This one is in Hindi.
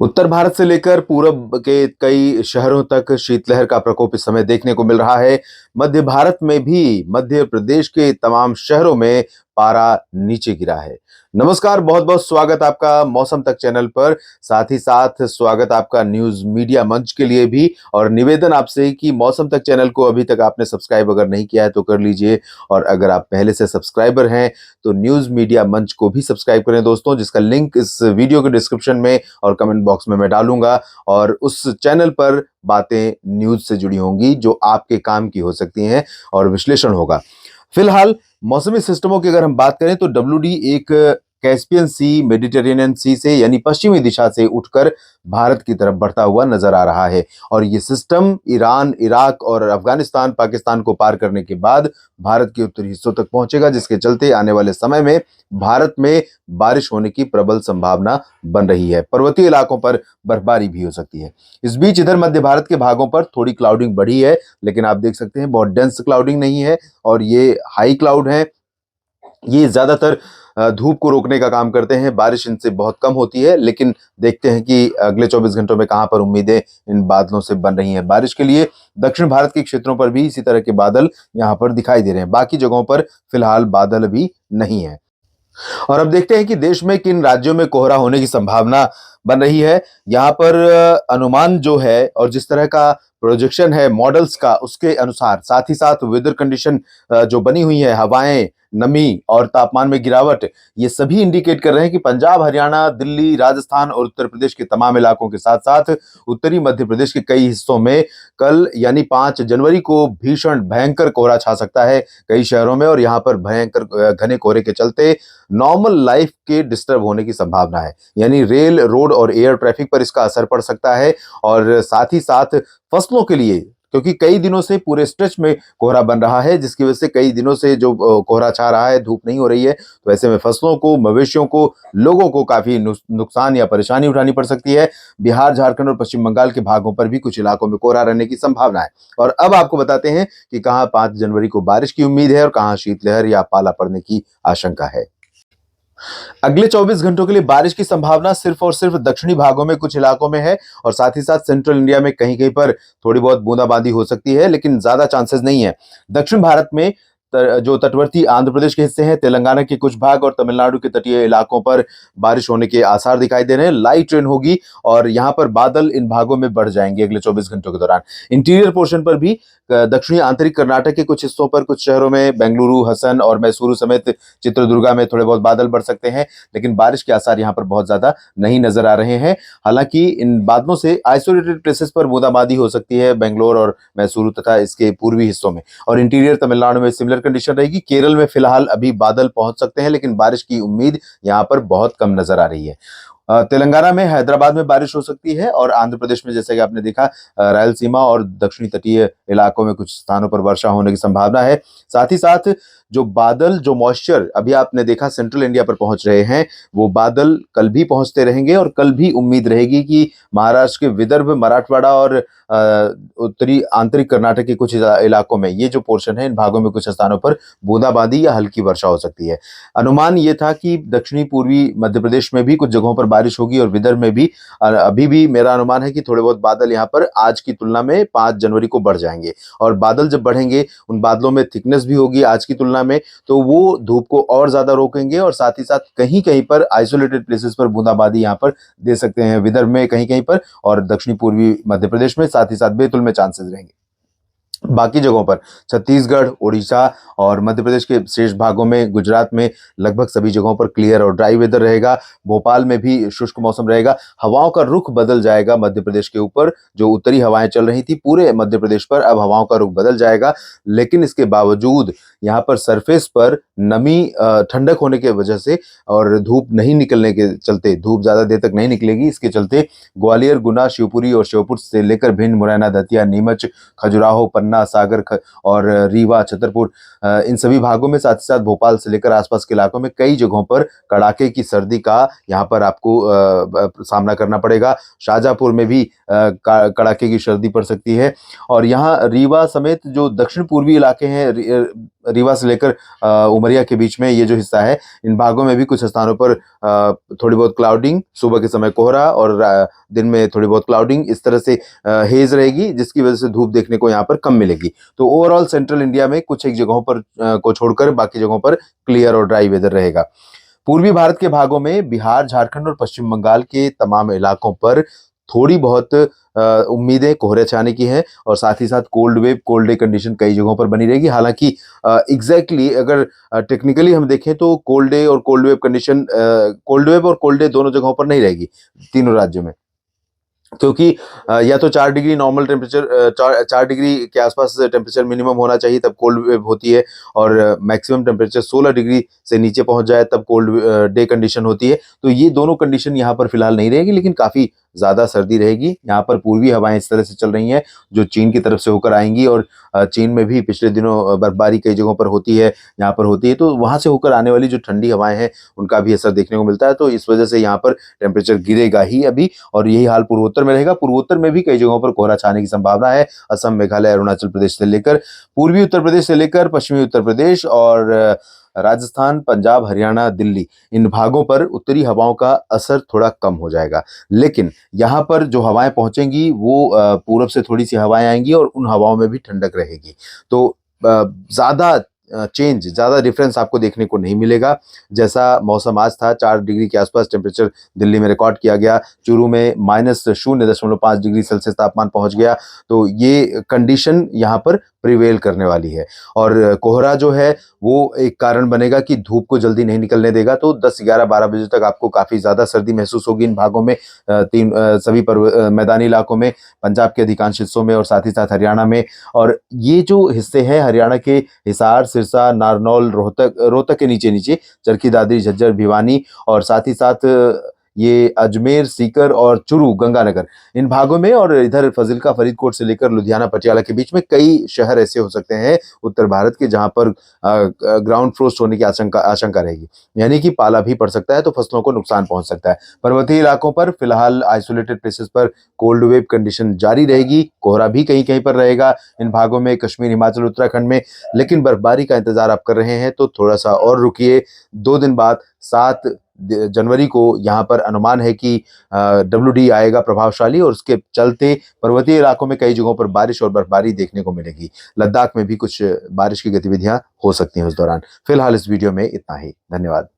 उत्तर भारत से लेकर पूरब के कई शहरों तक शीतलहर का प्रकोप इस समय देखने को मिल रहा है। मध्य भारत में भी मध्य प्रदेश के तमाम शहरों में पारा नीचे गिरा है। नमस्कार, बहुत-बहुत स्वागत आपका मौसम तक चैनल पर। साथ ही साथ स्वागत आपका न्यूज़ मीडिया मंच के लिए भी और निवेदन आपसे कि मौसम तक चैनल को अभी तक आपने सब्सक्राइब अगर नहीं किया है तो कर लीजिए और अगर आप पहले से सब्सक्राइबर हैं तो न्यूज़ मीडिया मंच को भी सब्सक्राइब करें दोस्तों, जिसका लिंक इस वीडियो के डिस्क्रिप्शन में और कमेंट बॉक्स में मैं डालूंगा। और उस चैनल पर बातें न्यूज़ से जुड़ी होंगी जो आपके काम की हो सकती हैं और विश्लेषण होगा। फिलहाल मौसमी सिस्टमों की अगर हम बात करें तो डब्ल्यूडी एक कैस्पियन सी, मेडिटेरेनियन सी से यानी पश्चिमी दिशा से उठकर भारत की तरफ बढ़ता हुआ नजर आ रहा है और ये सिस्टम ईरान, इराक और अफगानिस्तान, पाकिस्तान को पार करने के बाद भारत के उत्तरी हिस्सों तक पहुंचेगा, जिसके चलते आने वाले समय में भारत में बारिश होने की प्रबल संभावना बन रही है। पर्वतीय इलाकों पर बर्फबारी भी हो सकती है। इस बीच इधर मध्य भारत के भागों पर थोड़ी क्लाउडिंग बढ़ी है, लेकिन आप देख सकते हैं बहुत डेंस क्लाउडिंग नहीं है और ये हाई क्लाउड है। ये ज्यादातर धूप को रोकने का काम करते हैं। बारिश इनसे बहुत कम होती है, लेकिन देखते हैं कि अगले 24 घंटों में कहां पर उम्मीदें इन बादलों से बन रही हैं बारिश के लिए। दक्षिण भारत के क्षेत्रों पर भी इसी तरह के बादल यहां पर दिखाई दे रहे हैं। बाकी जगहों पर फिलहाल बादल भी नहीं है। और अब देखते हैं कि देश में किन राज्यों में कोहरा होने की संभावना बन रही है। यहाँ पर अनुमान जो है और जिस तरह का प्रोजेक्शन है मॉडल्स का, उसके अनुसार साथ ही साथ वेदर कंडीशन जो बनी हुई है, हवाएं, नमी और तापमान में गिरावट, ये सभी इंडिकेट कर रहे हैं कि पंजाब, हरियाणा, दिल्ली, राजस्थान और उत्तर प्रदेश के तमाम इलाकों के साथ साथ उत्तरी मध्य प्रदेश के कई हिस्सों में कल यानी 5 जनवरी को भीषण भयंकर कोहरा छा सकता है कई शहरों में। और यहाँ पर भयंकर घने कोहरे के चलते नॉर्मल लाइफ के डिस्टर्ब होने की संभावना है, यानी रेल, रोड और एयर ट्रैफिक पर इसका असर पड़ सकता है। और साथ ही साथ फसलों के लिए, क्योंकि कई दिनों से पूरे स्ट्रेच में कोहरा बन रहा है, जिसकी वजह से कई दिनों से जो कोहरा छा रहा है, धूप नहीं हो रही है, तो ऐसे में फसलों को, मवेशियों को, लोगों को काफी नुकसान या परेशानी उठानी पड़ सकती है। बिहार, झारखंड और पश्चिम बंगाल के भागों पर भी कुछ इलाकों में कोहरा रहने की संभावना है। और अब आपको बताते हैं कि कहां 5 जनवरी को बारिश की उम्मीद है और कहां शीतलहर या पाला पड़ने की आशंका है। अगले 24 घंटों के लिए बारिश की संभावना सिर्फ और सिर्फ दक्षिणी भागों में कुछ इलाकों में है और साथ ही साथ सेंट्रल इंडिया में कहीं कहीं पर थोड़ी बहुत बूंदाबांदी हो सकती है, लेकिन ज्यादा चांसेस नहीं है। दक्षिण भारत में जो तटवर्ती आंध्र प्रदेश के हिस्से हैं, तेलंगाना के कुछ भाग और तमिलनाडु के तटीय इलाकों पर बारिश होने के आसार दिखाई दे रहे हैं। लाइट रेन होगी और यहां पर बादल इन भागों में बढ़ जाएंगे अगले 24 घंटों के दौरान। इंटीरियर पोर्शन पर भी दक्षिणी आंतरिक कर्नाटक के कुछ हिस्सों पर, कुछ शहरों में, बेंगलुरु, हसन और मैसूरू समेत चित्रदुर्गा में थोड़े बहुत बादल बढ़ सकते हैं, लेकिन बारिश के आसार यहां पर बहुत ज्यादा नहीं नजर आ रहे हैं। हालांकि इन बादलों से आइसोलेटेड प्लेसेस पर बूंदाबांदी हो सकती है, बेंगलोर और मैसूरू तथा इसके पूर्वी हिस्सों में। और इंटीरियर तमिलनाडु में सिमिलर कंडीशन रहेगी। केरल में फिलहाल अभी बादल पहुंच सकते हैं, लेकिन बारिश की उम्मीद यहां पर बहुत कम नजर आ रही है। तेलंगाना में, हैदराबाद में बारिश हो सकती है और आंध्र प्रदेश में जैसे कि आपने देखा रायलसीमा और दक्षिणी तटीय इलाकों में कुछ स्थानों पर वर्षा होने की संभावना है। साथ ही साथ जो बादल, जो मॉइस्चर अभी आपने देखा सेंट्रल इंडिया पर पहुंच रहे हैं, वो बादल कल भी पहुंचते रहेंगे और कल भी उम्मीद रहेगी कि महाराष्ट्र के विदर्भ, मराठवाड़ा और उत्तरी आंतरिक कर्नाटक के कुछ इलाकों में, ये जो पोर्शन है, इन भागों में कुछ स्थानों पर बूंदाबांदी या हल्की वर्षा हो सकती है। अनुमान ये था कि दक्षिणी पूर्वी मध्य प्रदेश में भी कुछ जगहों पर बारिश होगी और विदर्भ में भी। अभी भी मेरा अनुमान है कि थोड़े बहुत बादल यहाँ पर आज की तुलना में 5 जनवरी को बढ़ जाएंगे और बादल जब बढ़ेंगे, उन बादलों में थिकनेस भी होगी आज की तुलना में, तो वो धूप को और ज्यादा रोकेंगे और साथ ही साथ कहीं कहीं पर आइसोलेटेड प्लेसेस पर बूंदाबांदी यहाँ पर दे सकते हैं, विदर्भ में कहीं कहीं पर और दक्षिणी पूर्वी मध्य प्रदेश में, साथ ही साथ बैतूल में चांसेस रहेंगे। बाकी जगहों पर छत्तीसगढ़, ओडिशा और मध्य प्रदेश के शेष भागों में, गुजरात में लगभग सभी जगहों पर क्लियर और ड्राई वेदर रहेगा। भोपाल में भी शुष्क मौसम रहेगा। हवाओं का रुख बदल जाएगा मध्य प्रदेश के ऊपर। जो उत्तरी हवाएं चल रही थी पूरे मध्य प्रदेश पर, अब हवाओं का रुख बदल जाएगा, लेकिन इसके बावजूद यहाँ पर सरफेस पर नमी, ठंडक होने की वजह से और धूप नहीं निकलने के चलते, धूप ज्यादा देर तक नहीं निकलेगी, इसके चलते ग्वालियर, गुना, शिवपुरी और श्योपुर से लेकर भिंड, मुरैना, दतिया, नीमच, खजुराहो, पन्ना, सागर और रीवा, छतरपुर, इन सभी भागों में, साथ ही साथ भोपाल से लेकर आसपास के इलाकों में कई जगहों पर कड़ाके की सर्दी का यहाँ पर आपको सामना करना पड़ेगा। शाहजहांपुर में भी कड़ाके की सर्दी पड़ सकती है और यहाँ रीवा समेत जो दक्षिण पूर्वी इलाके हैं, रीवा से लेकर उमरिया के बीच में ये जो हिस्सा है, इन भागों में भी कुछ स्थानों पर थोड़ी बहुत क्लाउडिंग, सुबह के समय कोहरा और दिन में थोड़ी बहुत क्लाउडिंग, इस तरह से हेज रहेगी, जिसकी वजह से धूप देखने को यहाँ पर कम मिलेगी। तो ओवरऑल सेंट्रल इंडिया में कुछ एक जगहों पर को छोड़कर बाकी जगहों पर क्लियर और ड्राई वेदर रहेगा। पूर्वी भारत के भागों में बिहार, झारखंड और पश्चिम बंगाल के तमाम इलाकों पर थोड़ी बहुत उम्मीदें कोहरे छाने की हैं, और साथ ही साथ cold wave, cold day condition कई जगहों पर बनी रहेगी। हालांकि एग्जैक्टली अगर टेक्निकली हम देखें तो कोल्ड डे और cold wave condition, cold wave और कोल्ड डे दोनों जगहों पर नहीं रहेगी तीनों राज्यों में, क्योंकि या तो 4 डिग्री नॉर्मल टेम्परेचर, 4 डिग्री के आसपास टेम्परेचर मिनिमम होना चाहिए तब कोल्ड वेव होती है, और मैक्सिमम टेम्परेचर 16 डिग्री से नीचे पहुंच जाए तब कोल्ड डे कंडीशन होती है। तो ये दोनों कंडीशन यहाँ पर फिलहाल नहीं रहेगी, लेकिन काफ़ी ज़्यादा सर्दी रहेगी। यहाँ पर पूर्वी हवाएं इस तरह से चल रही हैं जो चीन की तरफ से होकर आएंगी, और चीन में भी पिछले दिनों बर्फबारी कई जगहों पर होती है, यहाँ पर होती है, तो वहाँ से होकर आने वाली जो ठंडी हवाएं हैं उनका भी असर देखने को मिलता है। तो इस वजह से यहाँ पर टेम्परेचर गिरेगा ही अभी, और यही हाल पूर्वोत्तर में रहेगा। पूर्वोत्तर में भी कई जगहों पर कोहरा छाने की संभावना है। असम, मेघालय, अरुणाचल प्रदेश से लेकर पूर्वी उत्तर प्रदेश से लेकर पश्चिमी उत्तर प्रदेश और राजस्थान, पंजाब, हरियाणा, दिल्ली, इन भागों पर उत्तरी हवाओं का असर थोड़ा कम हो जाएगा। लेकिन यहाँ पर जो हवाएं पहुंचेंगी वो पूरब से थोड़ी सी हवाएं आएंगी और उन हवाओं में भी ठंडक रहेगी। तो ज़्यादा ज़्यादा डिफरेंस आपको देखने को नहीं मिलेगा। जैसा मौसम आज था, 4 डिग्री के आसपास टेम्परेचर दिल्ली में रिकॉर्ड किया गया, चूरू में -0.5 डिग्री सेल्सियस तापमान पहुंच गया। तो ये कंडीशन यहाँ पर प्रिवेल करने वाली है, और कोहरा जो है वो एक कारण बनेगा कि धूप को जल्दी नहीं निकलने देगा। तो 10, 11, 12 बजे तक आपको काफ़ी ज़्यादा सर्दी महसूस होगी इन भागों में, सभी मैदानी इलाकों में, पंजाब के अधिकांश हिस्सों में और साथ ही साथ हरियाणा में। और ये जो हिस्से हैं हरियाणा के, हिसार, सिरसा, नारनौल, रोहतक के नीचे नीचे चरखी दादरी, झज्जर, भिवानी, और साथ ही साथ ये अजमेर, सीकर और चूरू, गंगानगर, इन भागों में, और इधर फजिल्का, फरीदकोट से लेकर लुधियाना, पटियाला के बीच में कई शहर ऐसे हो सकते हैं उत्तर भारत के जहां पर ग्राउंड फ्रोस्ट होने की आशंका रहेगी, यानी कि पाला भी पड़ सकता है, तो फसलों को नुकसान पहुंच सकता है। पर्वतीय इलाकों पर फिलहाल आइसोलेटेड प्लेसेस पर कोल्ड वेव कंडीशन जारी रहेगी, कोहरा भी कहीं कहीं पर रहेगा इन भागों में, कश्मीर, हिमाचल, उत्तराखंड में। लेकिन बर्फबारी का इंतजार आप कर रहे हैं तो थोड़ा सा और रुकिए। 2 दिन बाद 7 जनवरी को यहाँ पर अनुमान है कि WD आएगा प्रभावशाली, और उसके चलते पर्वतीय इलाकों में कई जगहों पर बारिश और बर्फबारी देखने को मिलेगी। लद्दाख में भी कुछ बारिश की गतिविधियां हो सकती हैं उस दौरान। फिलहाल इस वीडियो में इतना ही। धन्यवाद।